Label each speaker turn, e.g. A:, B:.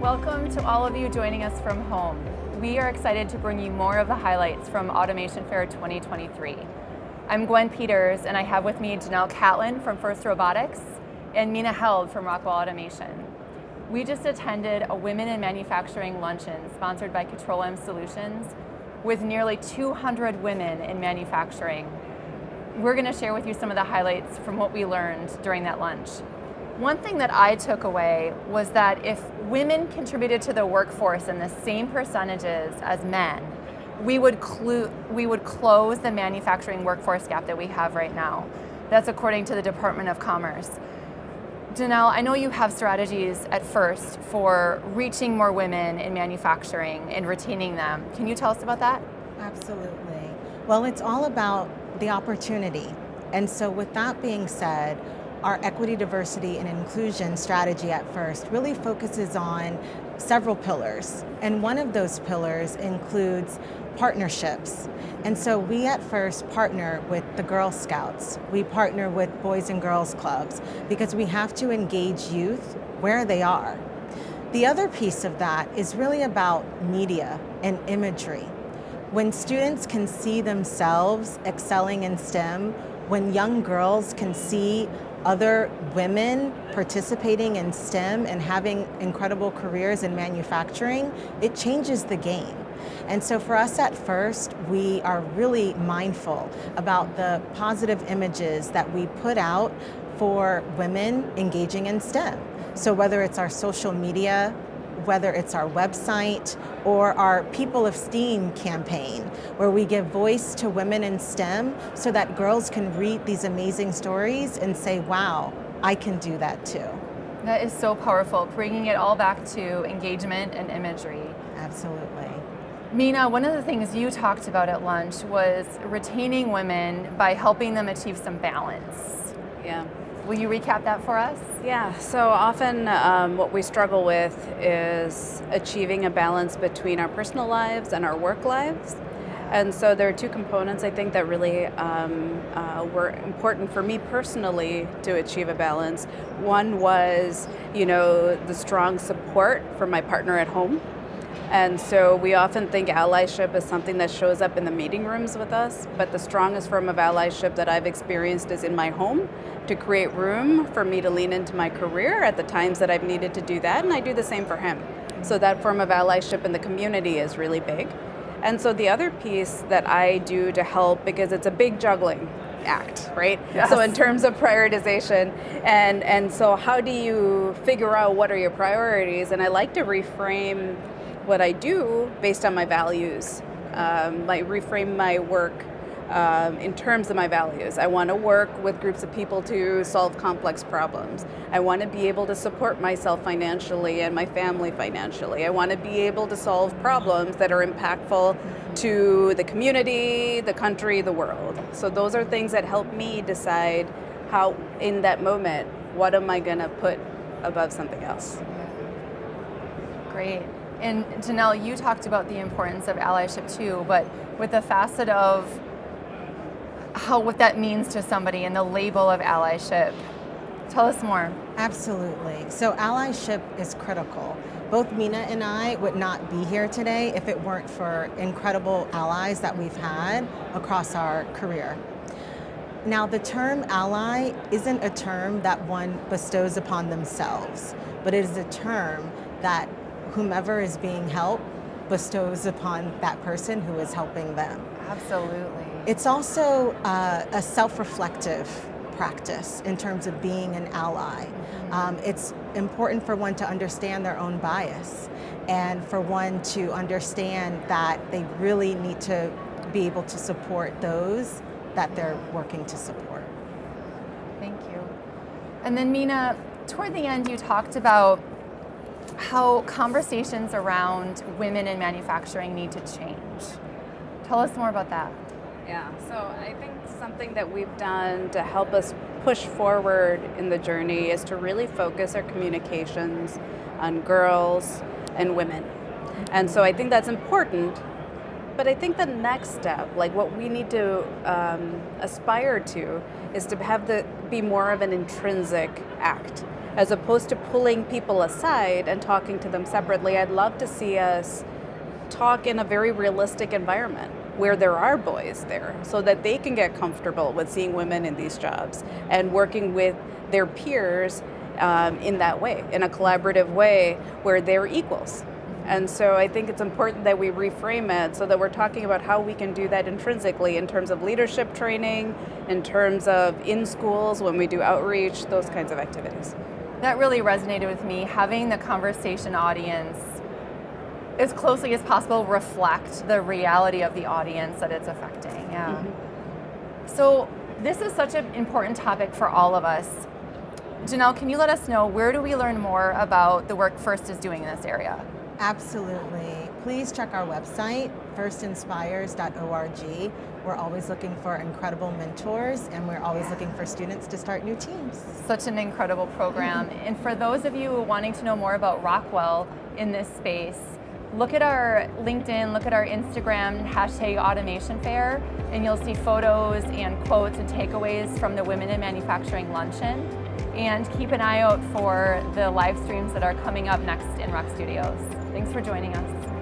A: Welcome to all of you joining us from home. We are excited to bring you more of the highlights from Automation Fair 2023. I'm Gwen Peters, and I have with me Janell Catlin from First Robotics and Meena Held from Rockwell Automation. We just attended a Women in Manufacturing luncheon sponsored by Control-M Solutions with nearly 200 women in manufacturing. We're going to share with you some of the highlights from what we learned during that lunch. One thing that I took away was that if women contributed to the workforce in the same percentages as men, we would close the manufacturing workforce gap that we have right now. That's according to the Department of Commerce. Janell, I know you have strategies at First for reaching more women in manufacturing and retaining them. Can you tell us about that?
B: Absolutely. Well, it's all about the opportunity. And so with that being said, our equity, diversity, and inclusion strategy at First really focuses on several pillars. And one of those pillars includes partnerships. And so we at First partner with the Girl Scouts. We partner with Boys and Girls Clubs because we have to engage youth where they are. The other piece of that is really about media and imagery. When students can see themselves excelling in STEM, when young girls can see other women participating in STEM and having incredible careers in manufacturing, it changes the game. And so for us at First, we are really mindful about the positive images that we put out for women engaging in STEM. So whether it's our social media, whether it's our website or our People of STEAM campaign, where we give voice to women in STEM so that girls can read these amazing stories and say, wow, I can do that too.
A: That is so powerful, bringing it all back to engagement and imagery.
B: Absolutely.
A: Meena, one of the things you talked about at lunch was retaining women by helping them achieve some balance.
C: Yeah.
A: Will you recap that for us?
C: Yeah, so often what we struggle with is achieving a balance between our personal lives and our work lives. And so there are two components I think that really were important for me personally to achieve a balance. One was, the strong support from my partner at home. And so we often think allyship is something that shows up in the meeting rooms with us, but the strongest form of allyship that I've experienced is in my home, to create room for me to lean into my career at the times that I've needed to do that, and I do the same for him. So that form of allyship in the community is really big. And so the other piece that I do to help, because it's a big juggling act, right?
A: Yes.
C: So in terms of prioritization, and so how do you figure out what are your priorities? And I like to reframe what I do based on my values. Reframe my work in terms of my values. I want to work with groups of people to solve complex problems. I want to be able to support myself financially and my family financially. I want to be able to solve problems that are impactful to the community, the country, the world. So those are things that help me decide how, in that moment, what am I going to put above something else.
A: Great. And Janell, you talked about the importance of allyship too, but with the facet of what that means to somebody and the label of allyship. Tell us more.
B: Absolutely. So allyship is critical. Both Meena and I would not be here today if it weren't for incredible allies that we've had across our career. Now, the term ally isn't a term that one bestows upon themselves, but it is a term that whomever is being helped bestows upon that person who is helping them.
A: Absolutely.
B: It's also a self-reflective practice in terms of being an ally. It's important for one to understand their own bias and for one to understand that they really need to be able to support those that they're working to support.
A: Thank you. And then Meena, toward the end you talked about how conversations around women in manufacturing need to change. Tell us more about that.
C: Yeah, so I think something that we've done to help us push forward in the journey is to really focus our communications on girls and women. And so I think that's important, but I think the next step, like what we need to aspire to, is to have be more of an intrinsic act. as opposed to pulling people aside and talking to them separately. I'd love to see us talk in a very realistic environment where there are boys there so that they can get comfortable with seeing women in these jobs and working with their peers in that way, in a collaborative way where they're equals. And so I think it's important that we reframe it so that we're talking about how we can do that intrinsically in terms of leadership training, in terms of in schools when we do outreach, those kinds of activities.
A: That really resonated with me, having the conversation audience as closely as possible reflect the reality of the audience that it's affecting. Yeah. Mm-hmm. So this is such an important topic for all of us. Janell, can you let us know, where do we learn more about the work FIRST is doing in this area?
B: Absolutely. Please check our website, firstinspires.org. We're always looking for incredible mentors, and we're always looking for students to start new teams.
A: Such an incredible program. And for those of you wanting to know more about Rockwell in this space, look at our LinkedIn, look at our Instagram, #AutomationFair, and you'll see photos and quotes and takeaways from the Women in Manufacturing Luncheon. And keep an eye out for the live streams that are coming up next in Rock Studios. Thanks for joining us.